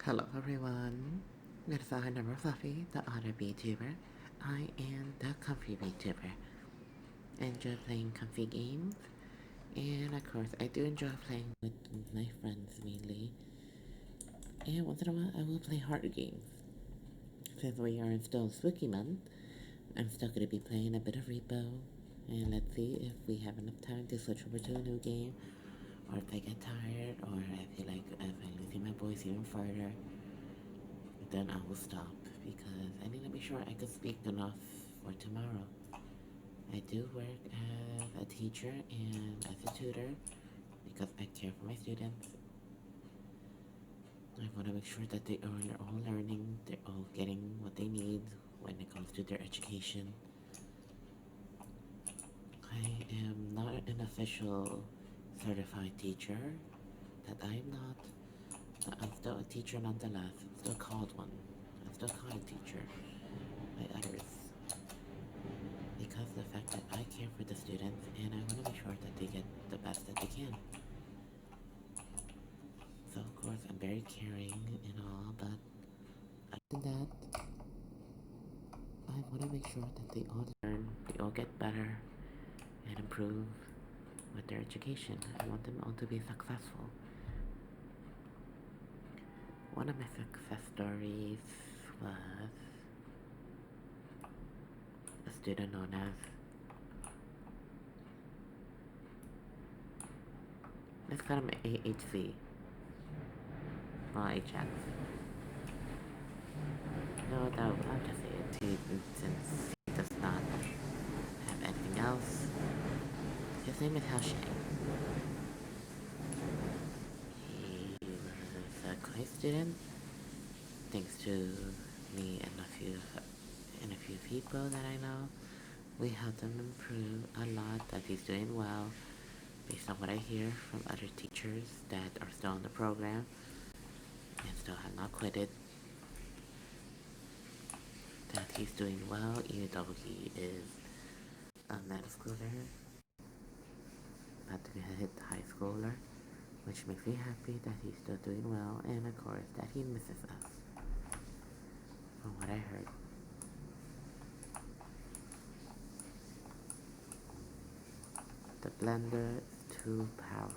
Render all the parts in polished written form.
Hello everyone, it's I Number Fluffy, the other VTuber. I am the Comfy VTuber. I enjoy playing comfy games, and of course I do enjoy playing with my friends mainly. And once in a while I will play hard games. Since we are still Spooky Month, I'm still going to be playing a bit of Repo. And let's see if we have enough time to switch over to a new game, or if I get tired, or I feel like if I'm losing my voice even further, then I will stop because I need to be sure I can speak enough for tomorrow. I do work as a teacher and as a tutor because I care for my students. I want to make sure that they are all learning, they're all getting what they need when it comes to their education. I am not an official certified teacher, that I'm not, but I'm still a teacher nonetheless. I'm still called one. I'm still called a teacher by others. Because of the fact that I care for the students and I want to make sure that they get the best that they can. So of course I'm very caring and all, but other than that, I want to make sure that they all learn, they all get better and improve with their education. I want them all to be successful. One of my success stories was a student known as, let's call him AHC, well HX. No, I'll just say it too, since he does not have anything else. His name is Hao. He was a Clay student, thanks to me and a few people that I know. We helped him improve a lot, that he's doing well, based on what I hear from other teachers that are still in the program and still have not quitted. That he's doing well, even though he is a middle schooler, about to hit high schooler, which makes me happy that he's still doing well, and of course that he misses us, from what I heard. The blender is too powerful.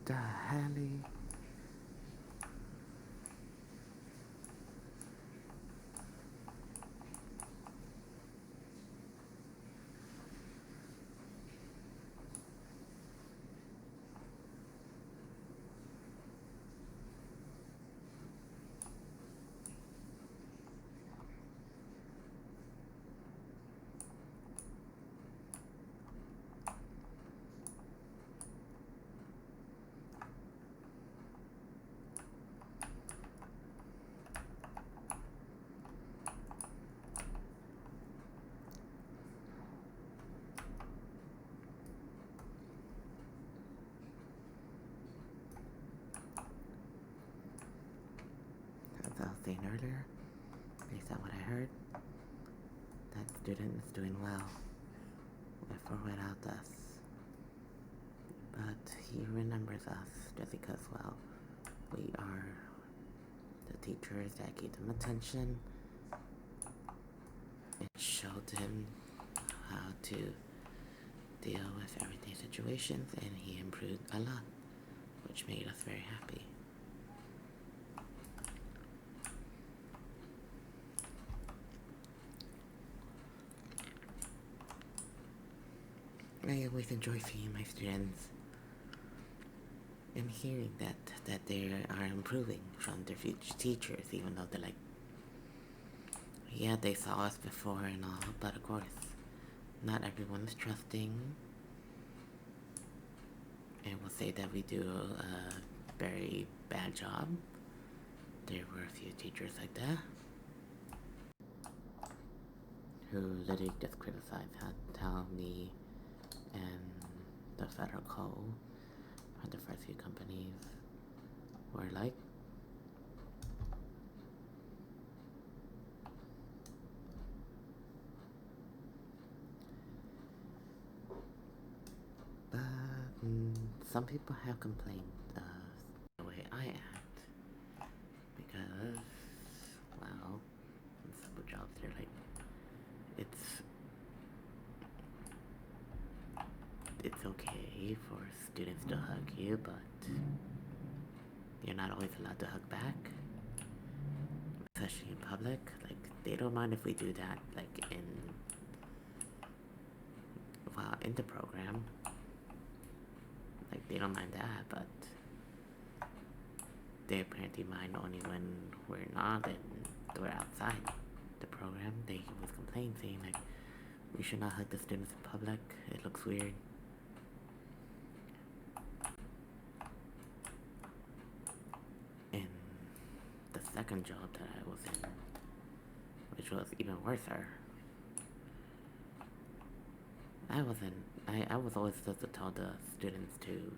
The hell? As I was saying earlier, based on what I heard, that student is doing well, with or without us. But he remembers us just because, well, we are the teachers that gave him attention and showed him how to deal with everyday situations, and he improved a lot, which made us very happy. I always enjoy seeing my students and hearing that they are improving from their future teachers, even though they're like, yeah, they saw us before and all, but of course, not everyone is trusting, and will say that we do a very bad job. There were a few teachers like that who literally just criticized how me and the Federal Code, or the first few companies were like. But some people have complained of the way I act because, well, in some jobs they're like, it's okay for students to hug you, but you're not always allowed to hug back, especially in public. Like, they don't mind if we do that, like in the program. Like, they don't mind that, but they apparently mind only when we're not and we're outside the program. They always complain, saying like, we should not hug the students in public. It looks weird. In the second job that I was in, which was even worse, I was always supposed to tell the students to,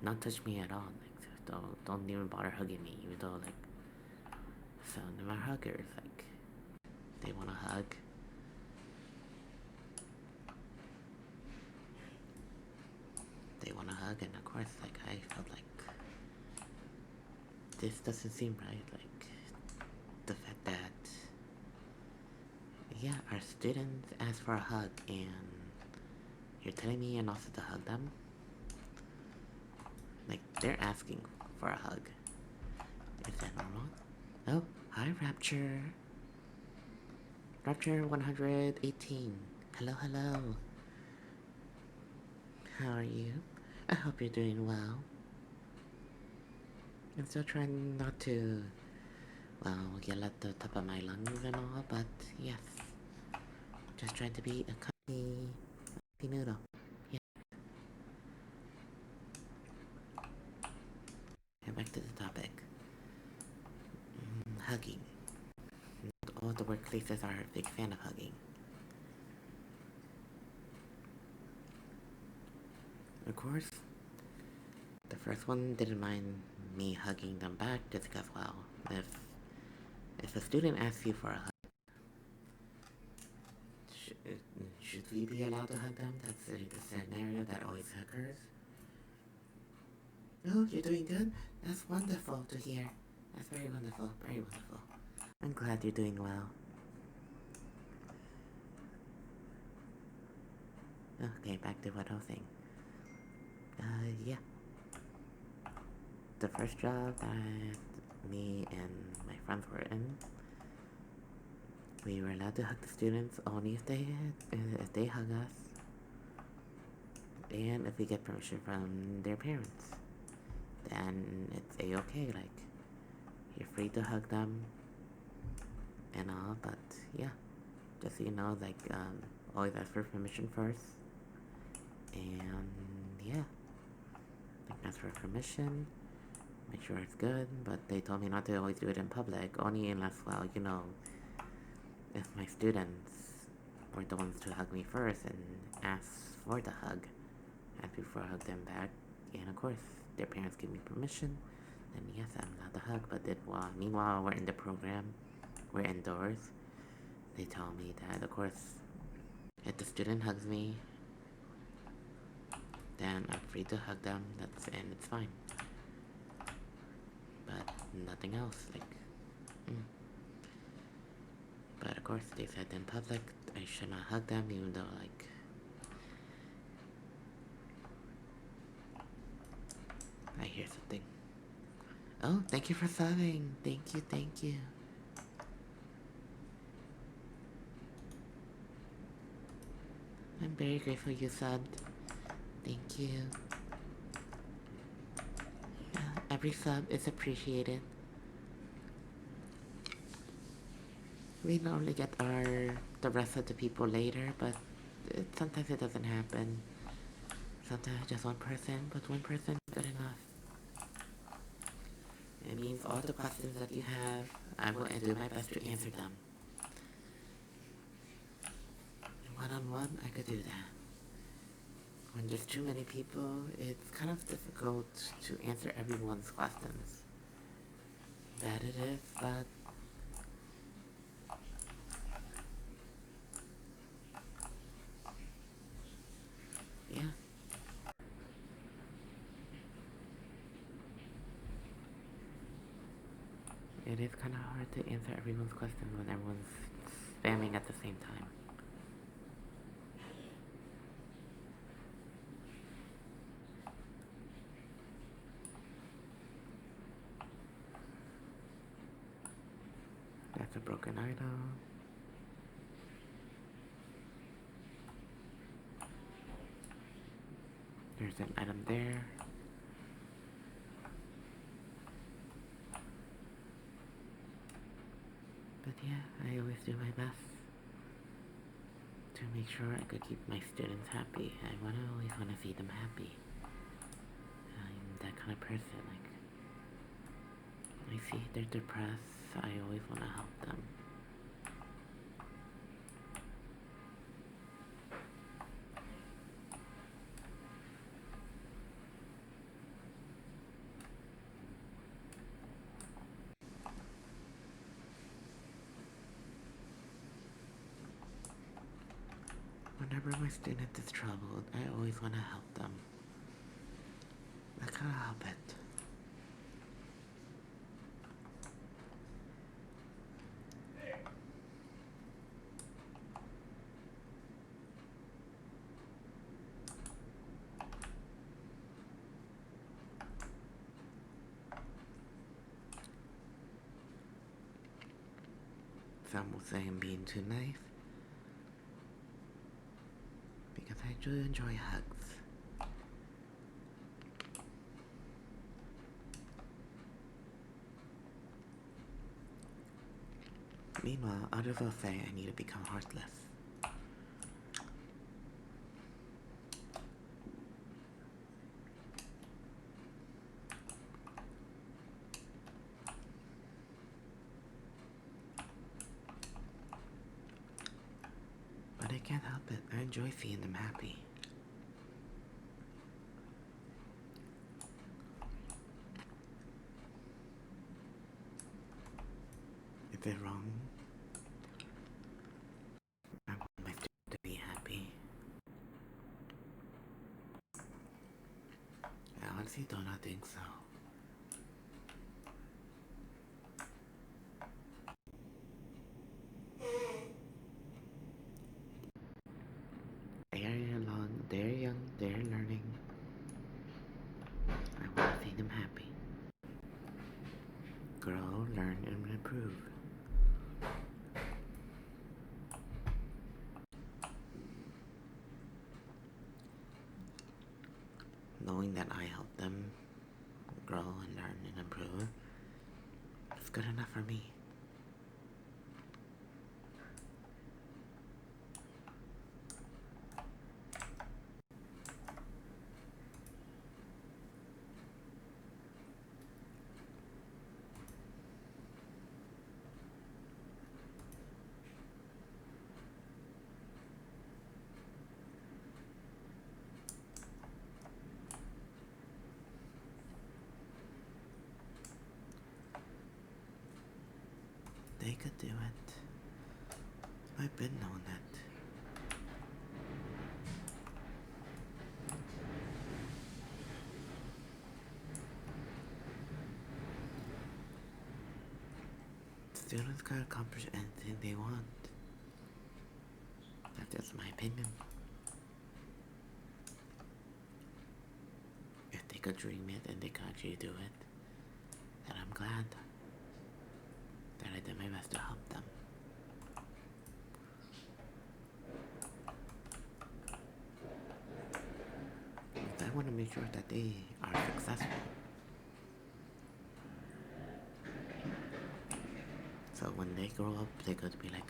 not touch me at all. Like, don't even bother hugging me, even though, like, some of them are huggers. Like, they want to hug. They want to hug, and of course, like, I felt like this doesn't seem right. Like, the fact that, yeah, our students ask for a hug, and you're telling me you're not supposed to hug them? Like, they're asking for a hug. Is that normal? Oh, hi, Rapture. Rapture 118. Hello, hello. How are you? I hope you're doing well. I'm still trying not to, well, yell at the top of my lungs and all, but yes. Just trying to be a comfy noodle. Yeah. And back to the topic. Hugging. All the workplaces are a big fan of hugging. Of course, the first one didn't mind me hugging them back just because, well, if a student asks you for a hug, should we be allowed to hug them? That's the scenario that always occurs. Oh, you're doing good? That's wonderful to hear. That's very wonderful, very wonderful. I'm glad you're doing well. Okay, back to what I was saying. Yeah. The first job that me and my friends were in, we were allowed to hug the students only if they hug us, and if we get permission from their parents. Then it's a-okay, like, you're free to hug them and all, but yeah, just so you know, like, always ask for permission first, and yeah, like, ask for permission, make sure it's good, but they told me not to always do it in public, only unless, well, if my students were the ones to hug me first and ask for the hug, ask before I hug them back, and of course, their parents give me permission, then yes, I'm allowed to hug. But meanwhile, we're in the program, we're indoors, they tell me that, of course, if the student hugs me, then I'm free to hug them, and it's fine. But nothing else, like, But of course, they said in public I should not hug them, even though, like, I hear something. Oh, thank you for subbing. Thank you, thank you. I'm very grateful you subbed. Thank you. Yeah, every sub is appreciated. We normally get the rest of the people later, but sometimes it doesn't happen. Sometimes just one person, but one person is good enough. It means all the questions that you have, I will do my best to answer them. One-on-one, I could do that. when there's too many people, it's kind of difficult to answer everyone's questions. That it is, but yeah. It is kind of hard to answer everyone's questions when everyone's spamming at the same time. That's a broken item. There's an item there. But yeah, I always do my best to make sure I could keep my students happy. I always want to see them happy. I'm that kind of person. Like, I see they're depressed, I always want to help them. Whenever my student is troubled, I always want to help them. I can't help it. Some will say I'm being too nice because I do enjoy hugs. Meanwhile, others will say I need to become heartless. But I can't help it. I enjoy seeing them happy. Is it wrong? I want my students to be happy. I honestly do not think so. They're young, they're learning. I want to see them happy. Grow, learn, and improve. Knowing that I help them grow and learn and improve is good enough for me. They could do it. I've been known that. Students can accomplish anything they want. That's just my opinion. If they could dream it and they could actually do it, then I'm glad that I did my best to help them. I want to make sure that they are successful. So when they grow up, they could be like